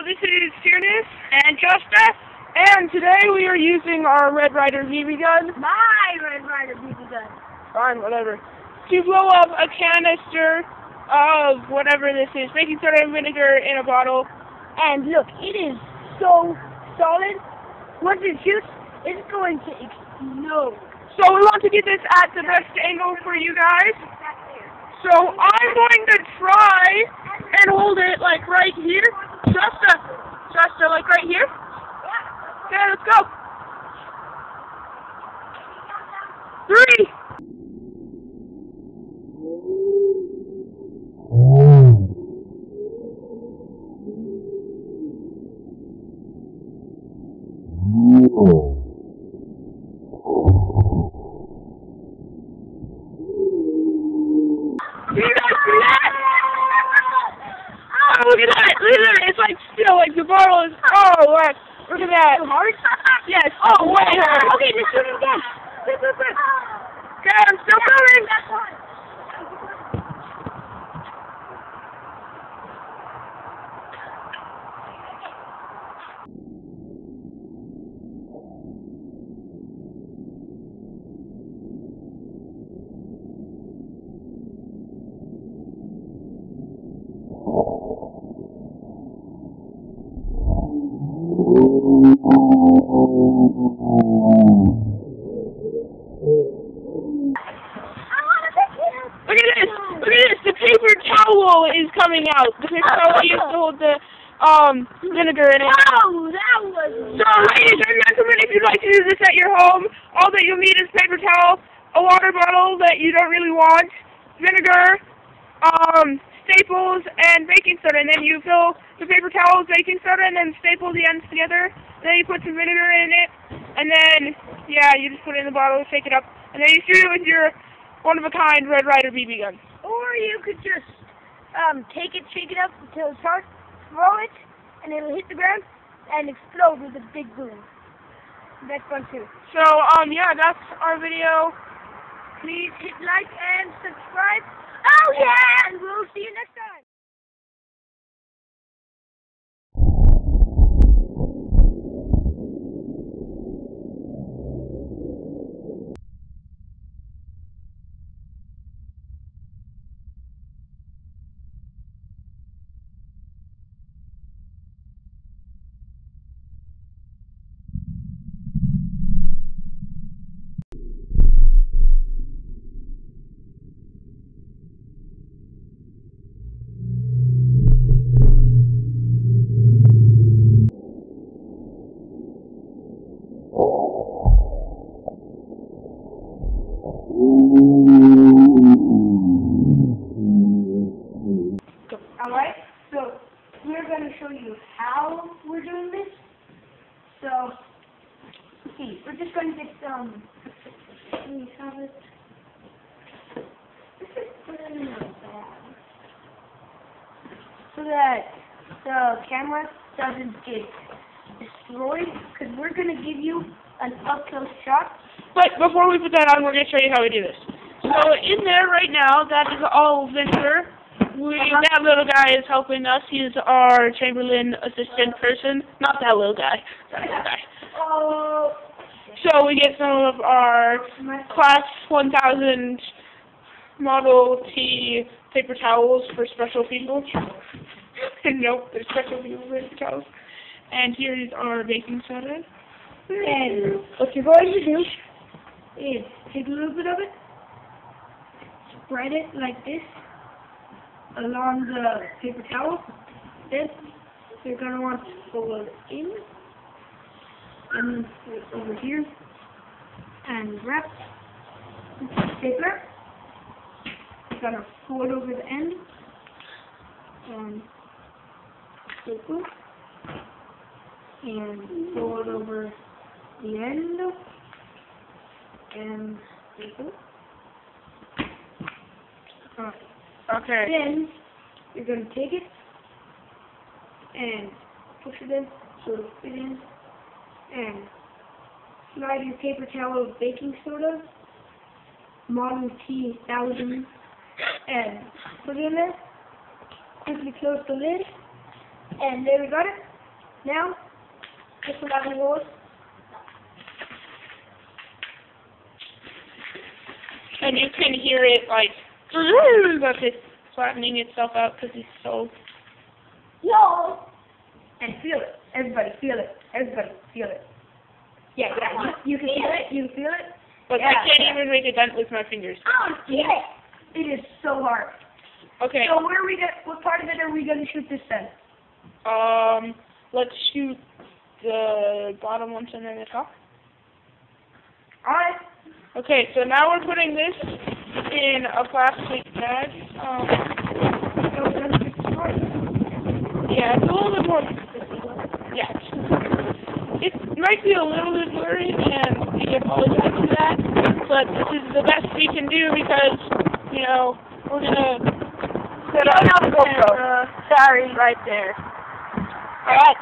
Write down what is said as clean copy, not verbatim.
this is Tiernis and Justa, and today we are using our Red Ryder BB gun. My Red Ryder BB gun. Fine, whatever. To blow up a canister of whatever this is, baking soda and vinegar in a bottle. And look, it is so solid. Once it shoots, it's going to explode. So we want to get this at the best angle for you guys. So I'm going to try and hold it like right here. Justa, like right here. Okay, let's go. 3. You guys see that? Oh, look at that! Look at that! It's like still, like the bottle is. Oh, look at that! Hard? Yes. Oh, way hard. Okay, just shoot it again. Okay, I'm still filming. Look at this! Look at this! The paper towel is coming out. The paper towel used to hold the vinegar in it. Oh, that was. So, ladies and gentlemen, if you'd like to do this at your home, all that you'll need is paper towel, a water bottle that you don't really want, vinegar, staples, and baking soda. And then you fill the paper towel with baking soda, and then staple the ends together. And then you put some vinegar in it, and then yeah, you just put it in the bottle, shake it up, and then you shoot it with your one-of-a-kind Red Ryder BB gun. Or you could just take it, shake it up until it's hard, throw it, and it'll hit the ground and explode with a big boom. That's fun too. So, yeah, that's our video. Please hit like and subscribe. Oh yeah! And we'll see you next time. Alright, so we're going to show you how we're doing this. So, let's see, we're just going to get some, we have it, let's just put it in the bag, so that the camera doesn't get destroyed, because we're going to give you an up-close shot. But before we put that on, we're going to show you how we do this. So in there right now, that is all vinegar. That little guy is helping us. He's our Chamberlain assistant person. Not that little guy. That little guy. Oh. So we get some of our Class 1000 Model T paper towels for special people. Nope, they're special people paper towels. And here is our baking soda. And what you're going to do is take a little bit of it, spread it like this along the paper towel. Then you're going to want to fold it in and put it over here and wrap stapler. You're going to fold over the end and staple and fold over the end and staple. Okay. Then you're going to take it and push it in so it'll fit in, and slide your paper towel of baking soda, Model T 1000, and put it in there. Quickly close the lid, and there we got it. Now, just without the rules. And you can hear it like, but it's flattening itself out because it's so... Yo! And feel it. Everybody feel it. Everybody feel it. Yeah, you can feel it. You can feel it. But yeah, I can't even make a dent with my fingers. Oh, yeah. It is so hard. Okay. So where are we what part of it are we going to shoot this then? Let's shoot the bottom ones and then the top. Alright. Okay, so now we're putting this in a plastic bag. Yeah, it's a little bit more. Yeah. It might be a little bit blurry, and we apologize for that, but this is the best we can do because, you know, we're gonna set up the camera. Sorry. Right there. Alright.